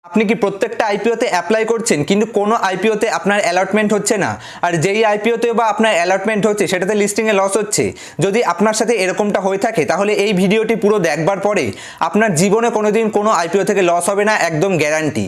আপনি কি প্রত্যেকটা আইপিওতে অ্যাপ্লাই করছেন কিন্তু কোনো আইপিওতে আপনার অ্যালটমেন্ট হচ্ছে না, আর যেই আইপিওতে বা আপনার অ্যালটমেন্ট হচ্ছে সেটাতে লিস্টিংয়ে লস হচ্ছে? যদি আপনার সাথে এরকমটা হয়ে থাকে তাহলে এই ভিডিওটি পুরো দেখবার পরে আপনার জীবনে কোনোদিন কোনো আইপিও থেকে লস হবে না, একদম গ্যারান্টি।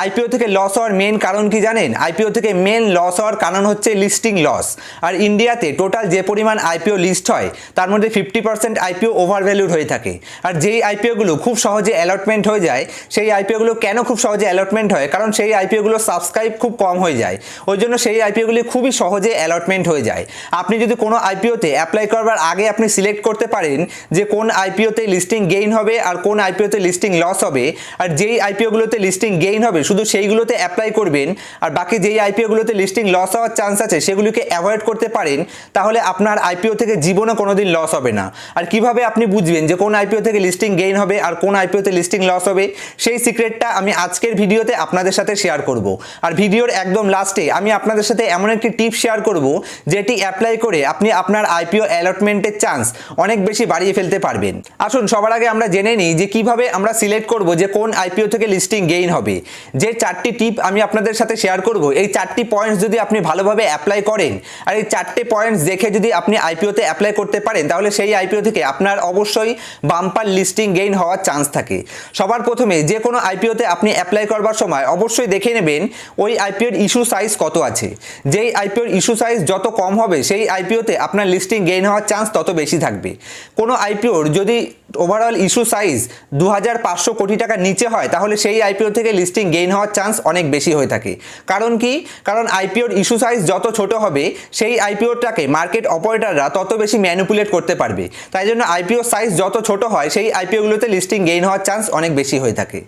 আইপিও থেকে লস হওয়ার মেন কারণ কি জানেন? আইপিও থেকে মেন লস হওয়ার কারণ হচ্ছে লিস্টিং লস। আর ইন্ডিয়াতে টোটাল যে পরিমাণ আইপিও লিস্ট হয় তার মধ্যে 50% আইপিও ওভার ভ্যালুড হয়ে থাকে। আর যেই আইপিওগুলো খুব সহজে অ্যালটমেন্ট হয়ে যায়, সেই আইপিওগুলো কেন খুব সহজে অ্যালটমেন্ট হয়? কারণ সেই আইপিওগুলো সাবস্ক্রাইব খুব কম হয়ে যায়, ওই জন্য সেই আইপিওগুলি খুবই সহজে অ্যালটমেন্ট হয়ে যায়। আপনি যদি কোনো আইপিওতে অ্যাপ্লাই করবার আগে আপনি সিলেক্ট করতে পারেন যে কোন আইপিওতে লিস্টিং গেইন হবে আর কোন আইপিওতে লিস্টিং লস হবে, আর যেই আইপিওগুলোতে লিস্টিং গেইন হবে শুধু সেইগুলোতে অ্যাপ্লাই করবেন, আর বাকি যেই আইপিওগুলোতে লিস্টিং লস হওয়ার চান্স আছে সেগুলিকে অ্যাভয়েড করতে পারেন, তাহলে আপনার আইপিও থেকে জীবনে কোনোদিন লস হবে না। আর কিভাবে আপনি বুঝবেন যে কোন আইপিও থেকে লিস্টিং গেইন হবে আর কোন আইপিওতে লিস্টিং লস হবে, সেই সিক্রেটটা আমি আজকের ভিডিওতে আপনাদের সাথে শেয়ার করব। আর ভিডিওর একদম লাস্টে আমি আপনাদের সাথে এমন একটি টিপ শেয়ার করব যেটি অ্যাপ্লাই করে আপনি আপনার আইপিও অ্যালটমেন্টের চান্স অনেক বেশি বাড়িয়ে ফেলতে পারবেন। আসুন সবার আগে আমরা জেনে নিই যে কিভাবে আমরা সিলেক্ট করব যে কোন আইপিও থেকে লিস্টিং গেইন হবে। যে চারটি টিপ আমি আপনাদের সাথে শেয়ার করব, এই চারটি পয়েন্টস যদি আপনি ভালোভাবে অ্যাপ্লাই করেন আর এই চারটে পয়েন্টস দেখে যদি আপনি আইপিওতে অ্যাপ্লাই করতে পারেন, তাহলে সেই আইপিও থেকে আপনার অবশ্যই বাম্পার লিস্টিং গেইন হওয়ার চান্স থাকে। সবার প্রথমে যে কোনো আইপিওতে আপনি অ্যাপ্লাই করবার সময় অবশ্যই দেখে নেবেন ওই আইপিওর ইস্যু সাইজ কত আছে। যেই আইপিওর ইস্যু সাইজ যত কম হবে সেই আইপিওতে আপনার লিস্টিং গেইন হওয়ার চান্স তত বেশি থাকবে। কোনো আইপিওর যদি ওভারঅল ইস্যু সাইজ 2500 কোটি টাকার নিচে হয় তাহলে সেই আইপিও থেকে লিস্টিং গেইন হওয়ার চান্স অনেক বেশি হয়ে থাকে। কারণ কি? কারণ আইপিওর ইস্যু সাইজ যত ছোট হবে সেই আইপিওটাকে মার্কেট অপারেটররা তত বেশি ম্যানিপুলেট করতে পারবে। তাই জন্য আইপিও সাইজ যত ছোট হয় সেই আইপিওগুলোতে লিস্টিং গেইন হওয়ার চান্স অনেক বেশি হয়ে থাকে।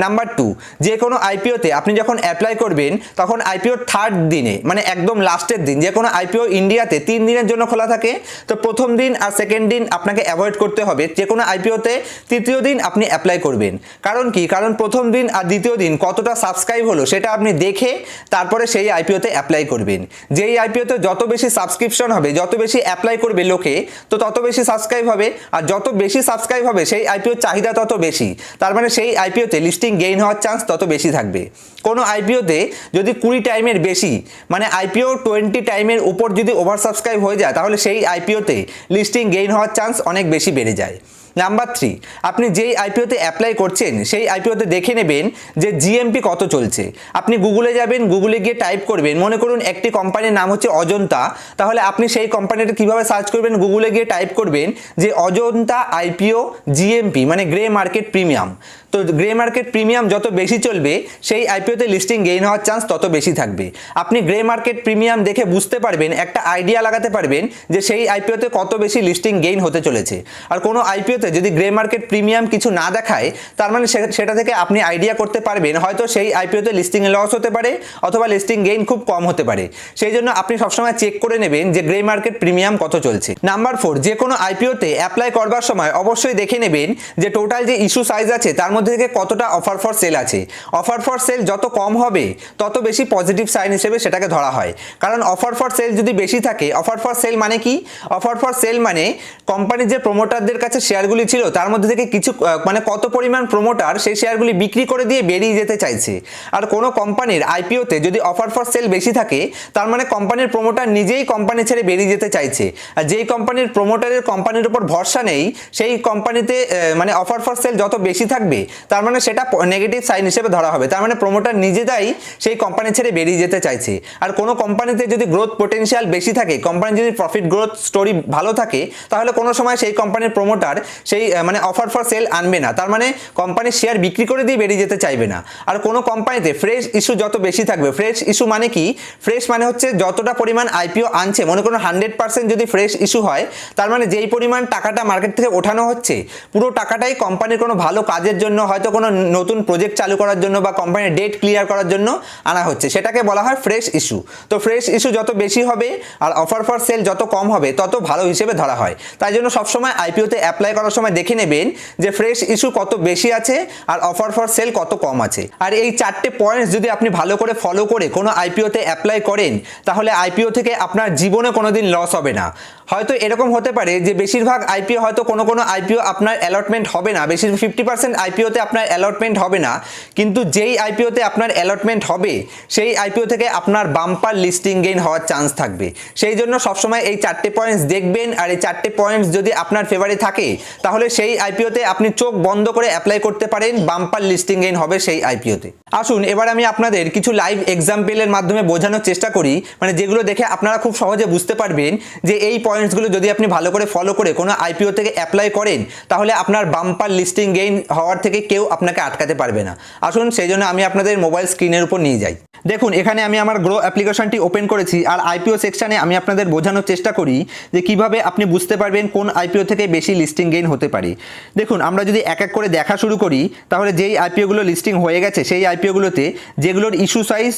নাম্বার 2, যে কোনো আইপিওতে আপনি যখন অ্যাপ্লাই করবেন তখন আইপিওর থার্ড দিনে মানে একদম লাস্টের দিন, যে কোনো আইপিও ইন্ডিয়াতে 3 দিনের জন্য খোলা থাকে, তো প্রথম দিন আর সেকেন্ড দিন আপনাকে অ্যাভয়েড করতে হবে। যে কোনো আইপিওতে তৃতীয় দিন আপনি অ্যাপ্লাই করবেন। কারণ কি? কারণ প্রথম দিন আর দ্বিতীয় দিন কতটা সাবস্ক্রাইব হলো সেটা আপনি দেখে তারপরে সেই আইপিওতে অ্যাপ্লাই করবেন। যেই আইপিওতে যত বেশি সাবস্ক্রিপশন হবে, যত বেশি অ্যাপ্লাই করবে লোকে, তো তত বেশি সাবস্ক্রাইব হবে, আর যত বেশি সাবস্ক্রাইব হবে সেই আইপিওর চাহিদা তত বেশি, তার মানে সেই আইপিওতে লিস্টিং গেইন হওয়ার চান্স তত বেশি থাকবে। কোনো আইপিওতে যদি 20 টাইমের বেশি মানে আইপিও 20 টাইমের উপর যদি ওভার সাবস্ক্রাইব হয়ে যায় তাহলে সেই আইপিওতে লিস্টিং গেইন হওয়ার চান্স অনেক বেশি বেড়ে যায়। নাম্বার 3, আপনি যেই আইপিওতে অ্যাপ্লাই করছেন সেই আইপিওতে দেখে নেবেন যে জিএমপি কত চলছে। আপনি গুগলে যাবেন, গুগলে গিয়ে টাইপ করবেন, মনে করুন একটি কোম্পানির নাম হচ্ছে অজন্তা, তাহলে আপনি সেই কোম্পানিটা কিভাবে সার্চ করবেন? গুগলে গিয়ে টাইপ করবেন যে অজন্তা আইপিও জিএমপি মানে গ্রে মার্কেট প্রিমিয়াম। তো গ্রে মার্কেট প্রিমিয়াম যত বেশি চলবে সেই আইপিওতে লিস্টিং গেইন হওয়ার চান্স তত বেশি থাকবে। আপনি গ্রে মার্কেট প্রিমিয়াম দেখে বুঝতে পারবেন, একটা আইডিয়া লাগাতে পারবেন যে সেই আইপিওতে কত বেশি লিস্টিং গেইন হতে চলেছে। আর কোনো আইপিওতে যদি গ্রে মার্কেট প্রিমিয়াম কিছু না দেখায় তার মানে সেটা থেকে আপনি আইডিয়া করতে পারবেন হয়তো সেই আইপিওতে লিস্টিং লস হতে পারে অথবা লিস্টিং গেইন খুব কম হতে পারে। সেই জন্য আপনি সবসময় চেক করে নেবেন যে গ্রে মার্কেট প্রিমিয়াম কত চলছে। নাম্বার 4, যে কোনো আইপিওতে অ্যাপ্লাই করবার সময় অবশ্যই দেখে নেবেন যে টোটাল যে ইস্যু সাইজ আছে তার মধ্যে থেকে কতটা অফার ফর সেল আছে। অফার ফর সেল যত কম হবে তত বেশি পজিটিভ সাইন হিসেবে সেটাকে ধরা হয়। কারণ অফার ফর সেল যদি বেশি থাকে, অফার ফর সেল মানে কি? অফার ফর সেল মানে কোম্পানির যে প্রমোটারদের কাছে শেয়ারগুলি ছিল তার মধ্যে থেকে কিছু মানে কত পরিমাণ প্রমোটার সেই শেয়ারগুলি বিক্রি করে দিয়ে বেরিয়ে যেতে চাইছে। আর কোনো কোম্পানির আইপিওতে যদি অফার ফর সেল বেশি থাকে তার মানে কোম্পানির প্রমোটার নিজেই কোম্পানি ছেড়ে বেরিয়ে যেতে চাইছে। আর যেই কোম্পানির প্রমোটারের কোম্পানির উপর ভরসা নেই সেই কোম্পানিতে মানে অফার ফর সেল যত বেশি থাকবে তার মানে সেটা নেগেটিভ সাইন হিসেবে ধরা হবে। তার মানে প্রমোটার নিজেরাই সেই কোম্পানি ছেড়ে বেরিয়ে যেতে চাইছে। আর কোনো কোম্পানিতে যদি গ্রোথ পোটেনশিয়াল বেশি থাকে, কোম্পানির যদি প্রফিট গ্রোথ স্টোরি ভালো থাকে, তাহলে কোনো সময় সেই কোম্পানির প্রমোটার সেই মানে অফার ফর সেল আনবে না, তার মানে কোম্পানির শেয়ার বিক্রি করে দিয়ে বেরিয়ে যেতে চাইবে না। আর কোনো কোম্পানিতে ফ্রেশ ইস্যু যত বেশি থাকবে, ফ্রেশ ইস্যু মানে কি? ফ্রেশ মানে হচ্ছে যতটা পরিমাণ আইপিও আনছে, মনে করুন 100% যদি ফ্রেশ ইস্যু হয় তার মানে যেই পরিমাণ টাকাটা মার্কেট থেকে ওঠানো হচ্ছে পুরো টাকাটাই কোম্পানির কোনো ভালো কাজের জন্য, হয়তো কোনো নতুন প্রজেক্ট চালু করার জন্য বা কোম্পানির ডেট ক্লিয়ার করার জন্য আনা হচ্ছে, সেটাকে বলা হয় ফ্রেশ ইস্যু। তো ফ্রেশ ইস্যু যত বেশি হবে আর অফার ফর সেল যত কম হবে তত ভালো হিসেবে ধরা হয়। তাই জন্য সবসময় আইপিওতে অ্যাপ্লাই করার সময় দেখে নেবেন যে ফ্রেশ ইস্যু কত বেশি আছে আর অফার ফর সেল কত কম আছে। আর এই চারটে পয়েন্টস যদি আপনি ভালো করে ফলো করে কোনো আইপিওতে অ্যাপ্লাই করেন তাহলে আইপিও থেকে আপনার জীবনে কোনোদিন লস হবে না। হয়তো এরকম হতে পারে যে বেশিরভাগ আইপিও হয়তো কোনো আইপিও আপনার অ্যালটমেন্ট হবে না, বেশিরভাগ 50% আইপিও আইপিওতে আপনার অ্যালটমেন্ট হবে না, কিন্তু যেই আইপিওতে আপনার অ্যালটমেন্ট হবে সেই আইপিও থেকে আপনার বাম্পার লিস্টিং গেইন হওয়ার চান্স থাকবে। সেই জন্য সবসময় এই 4টে পয়েন্টস দেখবেন, আর এই 4টে পয়েন্টস যদি আপনার ফেভারে থাকে তাহলে সেই আইপিওতে আপনি চোখ বন্ধ করে অ্যাপ্লাই করতে পারেন, বাম্পার লিস্টিং গেইন হবে সেই আইপিওতে। আসুন এবার আমি আপনাদের কিছু লাইভ এক্সাম্পলের মাধ্যমে বোঝানোর চেষ্টা করি, মানে যেগুলো দেখে আপনারা খুব সহজে বুঝতে পারবেন যে এই পয়েন্টসগুলো যদি আপনি ভালো করে ফলো করে কোনো আইপিও থেকে অ্যাপ্লাই করেন তাহলে আপনার বাম্পার লিস্টিং গেইন হওয়ার থেকে কেউ আপনাকে আটকাতে পারবে না। আসুন সেই জন্য আমি আপনাদের মোবাইল স্ক্রিনের উপর নিয়ে যাই। দেখুন এখানে আমি আমার গ্রো অ্যাপ্লিকেশনটি ওপেন করেছি, আর আইপিও সেকশানে আমি আপনাদের বোঝানোর চেষ্টা করি যে কিভাবে আপনি বুঝতে পারবেন কোন আইপিও থেকে বেশি লিস্টিং গেইন হতে পারে। দেখুন আমরা যদি এক এক করে দেখা শুরু করি তাহলে যেই আইপিওগুলো লিস্টিং হয়ে গেছে সেই আইপিওগুলোতে যেগুলোর ইস্যু সাইজ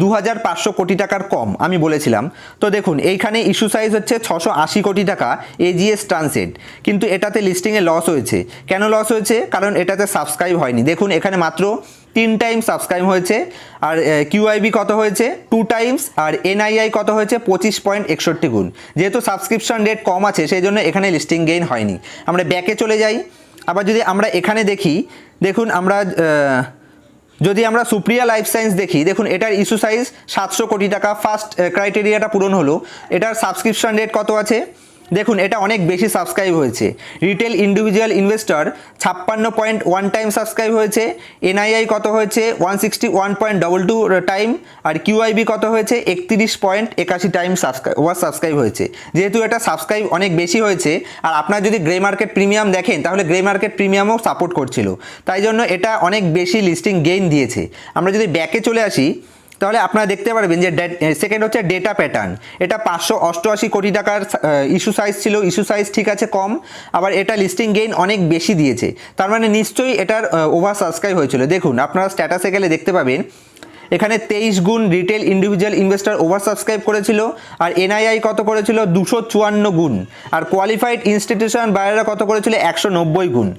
2500 কোটি টাকার কম আমি বলেছিলাম, তো দেখুন এইখানে ইস্যু সাইজ হচ্ছে 680 কোটি টাকা এজিএস ট্রানসেট, কিন্তু এটাতে লিস্টিংয়ে লস হয়েছে। কেন লস হয়েছে? কারণ এটাতে সাবস্ক্রাইব হয়নি। দেখুন এখানে মাত্র 3 টাইম সাবস্ক্রাইব হয়েছে, আর কিউআইবি কত হয়েছে 2 টাইমস, আর এনআইআই কত হয়েছে 25.61 গুণ। যেহেতু সাবস্ক্রিপশন রেট কম আছে সেই জন্য এখানে লিস্টিং গেইন হয়নি। আমরা ব্যাকে চলে যাই, আবার যদি আমরা এখানে দেখি, দেখুন আমরা যদি আমরা সুপ্রিয়া লাইফ সায়েন্স দেখি, দেখুন এটার ইস্যু সাইজ 700 কোটি টাকা, ফার্স্ট ক্রাইটেরিয়াটা পূরণ হলো। এটার সাবস্ক্রিপশন রেট কত আছে? দেখুন এটা অনেক বেশি সাবস্ক্রাইব হয়েছে। Retail individual investor 56.1 time subscribe হয়েছে, এনআইআই কত হয়েছে 161.22 টাইম, আর কিউআইবি কত হয়েছে 31.81 টাইম সাবস্ক্রাইব হয়েছে। যেহেতু এটা সাবস্ক্রাইব অনেক বেশি হয়েছে, আর আপনার যদি গ্রে মার্কেট প্রিমিয়াম দেখেন তাহলে গ্রে মার্কেট প্রিমিয়ামও সাপোর্ট করছিল, তাই জন্য এটা অনেক বেশি লিস্টিং গেইন দিয়েছে। আমরা যদি ব্যাকে চলে আসি তাহলে আপনারা দেখতে পারবেন যে সেকেন্ড হচ্ছে ডেটা প্যাটার্ন। এটা 588 কোটি টাকার ইস্যু সাইজ ছিল, ইস্যু সাইজ ঠিক আছে কম, আবার এটা লিস্টিং গেইন অনেক বেশি দিয়েছে, তার মানে নিশ্চয়ই এটার ওভার সাবস্ক্রাইব হয়েছিল। দেখুন আপনারা স্ট্যাটাসে গেলে দেখতে পাবেন এখানে 23 গুণ retail individual investor over subscribe করেছিল, আর এনআইআই কত করেছিল 254 গুণ, আর কোয়ালিফাইড ইনস্টিটিউশন বায়াররা কত করেছিল 190 গুণ।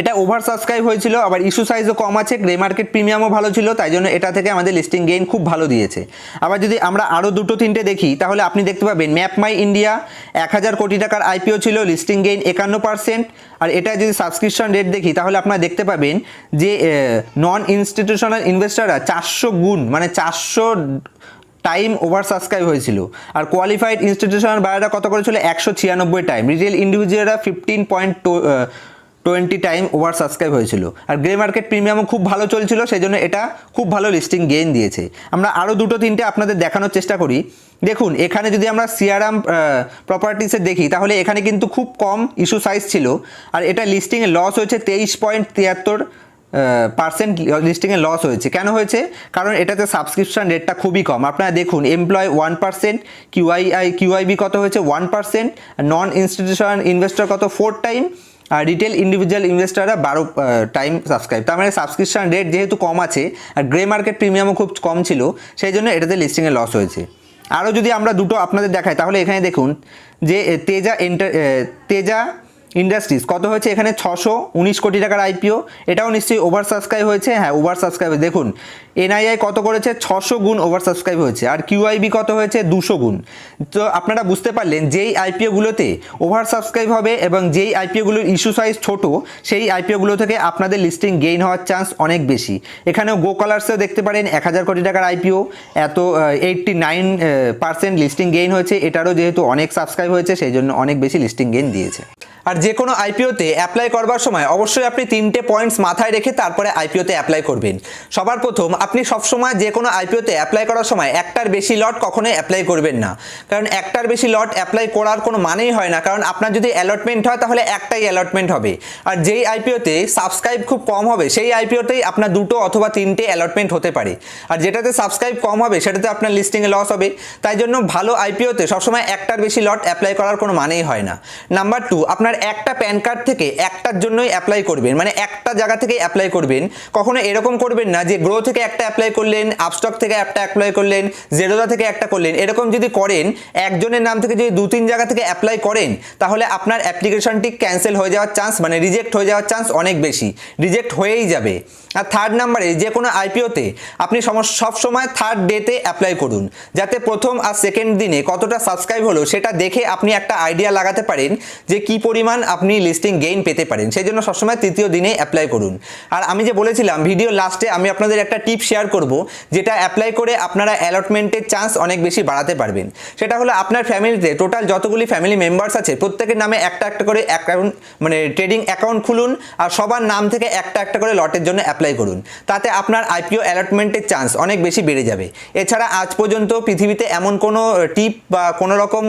এটা ওভার সাবস্ক্রাইব হয়েছিল, আবার ইস্যু সাইজও কম আছে, গ্রে মার্কেট প্রিমিয়ামও ভালো ছিল, তাই জন্য এটা থেকে আমাদের লিস্টিং গেইন খুব ভালো দিয়েছে। আবার যদি আমরা আরও 2-3টে দেখি তাহলে আপনি দেখতে পাবেন ম্যাপ মাই ইন্ডিয়া 1000 কোটি টাকার আইপিও ছিল, লিস্টিং গেইন 51%, আর এটা যদি সাবস্ক্রিপশন রেট দেখি তাহলে আপনারা দেখতে পাবেন যে নন ইনস্টিটিউশনাল ইনভেস্টররা 400 গুণ মানে 400 টাইম ওভার সাবস্ক্রাইব হয়েছিল, আর কোয়ালিফাইড ইনস্টিটিউশনাল বায়াররা কত করেছিল 196 টাইম, রিটেল ইন্ডিভিজুয়ালরা 15.20 টাইম ওভার সাবস্ক্রাইব হয়েছিল, আর গ্রে মার্কেট প্রিমিয়ামও খুব ভালো চলছিল, সেই জন্য এটা খুব ভালো লিস্টিং গেইন দিয়েছে। আমরা আরও 2-3টে আপনাদের দেখানোর চেষ্টা করি। দেখুন এখানে যদি আমরা সিআরএম প্রপার্টিসে দেখি তাহলে এখানে কিন্তু খুব কম ইস্যু সাইজ ছিল, আর এটা লিস্টিংয়ে লস হয়েছে 23.73% লিস্টিংয়ে লস হয়েছে। কেন হয়েছে? কারণ এটাতে সাবস্ক্রিপশন রেটটা খুবই কম। আপনারা দেখুন এমপ্লয় 1%, কিউআইবি কত হয়েছে 1%, নন ইনস্টিটিউশনাল ইনভেস্টর কত 4 টাইম, আর রিটেল ইন্ডিভিজুয়াল ইনভেস্টররা 12 টাইম সাবস্ক্রাইব। তার মানে সাবস্ক্রিপশন রেট যেহেতু কম আছে আর গ্রে মার্কেট প্রিমিয়ামও খুব কম ছিল, সেই জন্য এটাতে লিস্টিংয়ে লস হয়েছে। আরও যদি আমরা দুটো আপনাদের দেখাই তাহলে এখানে দেখুন যে তেজা ইন্ডাস্ট্রিজ কত হয়েছে এখানে 619 কোটি টাকার আইপিও, এটাও নিশ্চয়ই ওভার সাবস্ক্রাইব হয়েছে। হ্যাঁ ওভার সাবস্ক্রাইব, দেখুন এনআইআই কত করেছে 600 গুণ ওভার সাবস্ক্রাইব হয়েছে, আর কিউআইবি কত হয়েছে 200 গুণ। তো আপনারা বুঝতে পারলেন যেই আইপিওগুলোতে ওভার সাবস্ক্রাইব হবে এবং যেই আইপিওগুলোর ইস্যু সাইজ ছোট সেই আইপিওগুলো থেকে আপনাদের লিস্টিং গেইন হওয়ার চান্স অনেক বেশি। এখানেও গো কালার্সেও দেখতে পারেন 1000 কোটি টাকার আইপিও, এত 89% লিস্টিং গেইন হয়েছে, এটারও যেহেতু অনেক সাবস্ক্রাইব হয়েছে সেই জন্য অনেক বেশি লিস্টিং গেইন দিয়েছে। আর যে কোনো আইপিওতে অ্যাপ্লাই করবার সময় অবশ্যই আপনি 3টে পয়েন্টস মাথায় রেখে তারপরে আইপিওতে অ্যাপ্লাই করবেন। সবার প্রথম আপনি সবসময় যে কোনো আইপিওতে অ্যাপ্লাই করার সময় একটার বেশি লট কখনোই অ্যাপ্লাই করবেন না, কারণ একটার বেশি লট অ্যাপ্লাই করার কোনো মানেই হয় না, কারণ আপনার যদি অ্যালটমেন্ট হয় তাহলে একটাই অ্যালটমেন্ট হবে, আর যেই আইপিওতে সাবস্ক্রাইব খুব কম হবে সেই আইপিওতেই আপনার 2 অথবা 3টে অ্যালটমেন্ট হতে পারে, আর যেটাতে সাবস্ক্রাইব কম হবে সেটাতে আপনার লিস্টিংয়ে লস হবে। তাই জন্য ভালো আইপিওতে সবসময় একটার বেশি লট অ্যাপ্লাই করার কোনো মানেই হয় না। নাম্বার 2, আপনার একটা প্যান কার্ড থেকে একটার জন্যই অ্যাপ্লাই করবেন, মানে একটা জায়গা থেকে অ্যাপ্লাই করবেন। কখনো এরকম করবেন না যে গ্রো থেকে একটা অ্যাপ্লাই করলেন, আপস্টক থেকে একটা অ্যাপ্লাই করলেন, জেরোদা থেকে একটা করলেন। এরকম যদি করেন, একজনের নাম থেকে যদি 2-3 জায়গা থেকে অ্যাপ্লাই করেন তাহলে আপনার অ্যাপ্লিকেশনটি ক্যান্সেল হয়ে যাওয়ার চান্স মানে রিজেক্ট হয়ে যাওয়ার চান্স অনেক বেশি, রিজেক্ট হয়েই যাবে। আর থার্ড নাম্বারে যে কোনো আইপিওতে আপনি সবসময় থার্ড ডেতে অ্যাপ্লাই করুন, যাতে প্রথম আর সেকেন্ড দিনে কতটা সাবস্ক্রাইব হলো সেটা দেখে আপনি একটা আইডিয়া লাগাতে পারেন যে কি পরিমাণ পরিমাণ আপনি লিস্টিং গেইন পেতে পারেন। সেই জন্য সবসময় তৃতীয় দিনে অ্যাপ্লাই করুন। আর আমি যে বলেছিলাম ভিডিও লাস্টে আমি আপনাদের একটা টিপ শেয়ার করব, যেটা অ্যাপ্লাই করে আপনারা অ্যালটমেন্টের চান্স অনেক বেশি বাড়াতে পারবেন। সেটা হলো আপনার ফ্যামিলিতে টোটাল যতগুলি ফ্যামিলি মেম্বার্স আছে প্রত্যেকের নামে একটা একটা করে অ্যাকাউন্ট মানে ট্রেডিং অ্যাকাউন্ট খুলুন, আর সবার নাম থেকে একটা একটা করে লটের জন্য অ্যাপ্লাই করুন। তাতে আপনার আইপিও অ্যালটমেন্টের চান্স অনেক বেশি বেড়ে যাবে। এছাড়া আজ পর্যন্ত পৃথিবীতে এমন কোনো টিপ বা কোনো রকম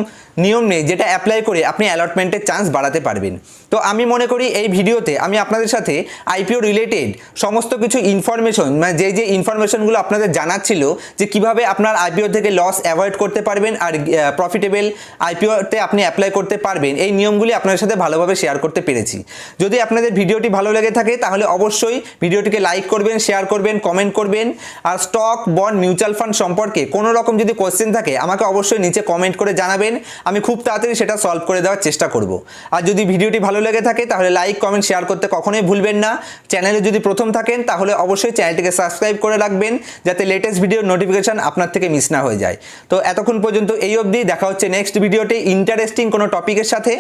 নিয়ম নেই যেটা অ্যাপ্লাই করে আপনি অ্যালটমেন্টের চান্স বাড়াতে পারবেন। তো আমি মনে করি এই ভিডিওতে আমি আপনাদের সাথে আইপিও রিলেটেড সমস্ত কিছু ইনফরমেশন, মানে যে ইনফরমেশনগুলো আপনাদের জানার ছিল যে কিভাবে আপনার আইপিও থেকে লস অ্যাভয়েড করতে পারবেন আর প্রফিটেবল আইপিওতে আপনি অ্যাপ্লাই করতে পারবেন, এই নিয়মগুলি আপনাদের সাথে ভালোভাবে শেয়ার করতে পেরেছি। যদি আপনাদের ভিডিওটি ভালো লেগে থাকে তাহলে অবশ্যই ভিডিওটিকে লাইক করবেন, শেয়ার করবেন, কমেন্ট করবেন। আর স্টক, বন্ড, মিউচুয়াল ফান্ড সম্পর্কে কোনো রকম যদি কোশ্চেন থাকে আমাকে অবশ্যই নিচে কমেন্ট করে জানাবেন, আমি খুব তাড়াতাড়ি সেটা সলভ করে দেওয়ার চেষ্টা করব। আর যদি ভিডিওটি ভালো লেগে থাকে তাহলে লাইক, কমেন্ট, শেয়ার করতে কখনোই ভুলবেন না। চ্যানেলে যদি প্রথম থাকেন তাহলে অবশ্যই চ্যানেলটিকে সাবস্ক্রাইব করে রাখবেন, যাতে লেটেস্ট ভিডিওর নোটিফিকেশন আপনার থেকে মিস না হয়ে যায়। তো এতক্ষণ পর্যন্ত এই অবধি, দেখা হচ্ছে নেক্সট ভিডিওতে ইন্টারেস্টিং কোনো টপিকের সাথে।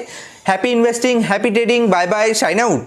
Happy investing, happy trading, bye bye, sign out.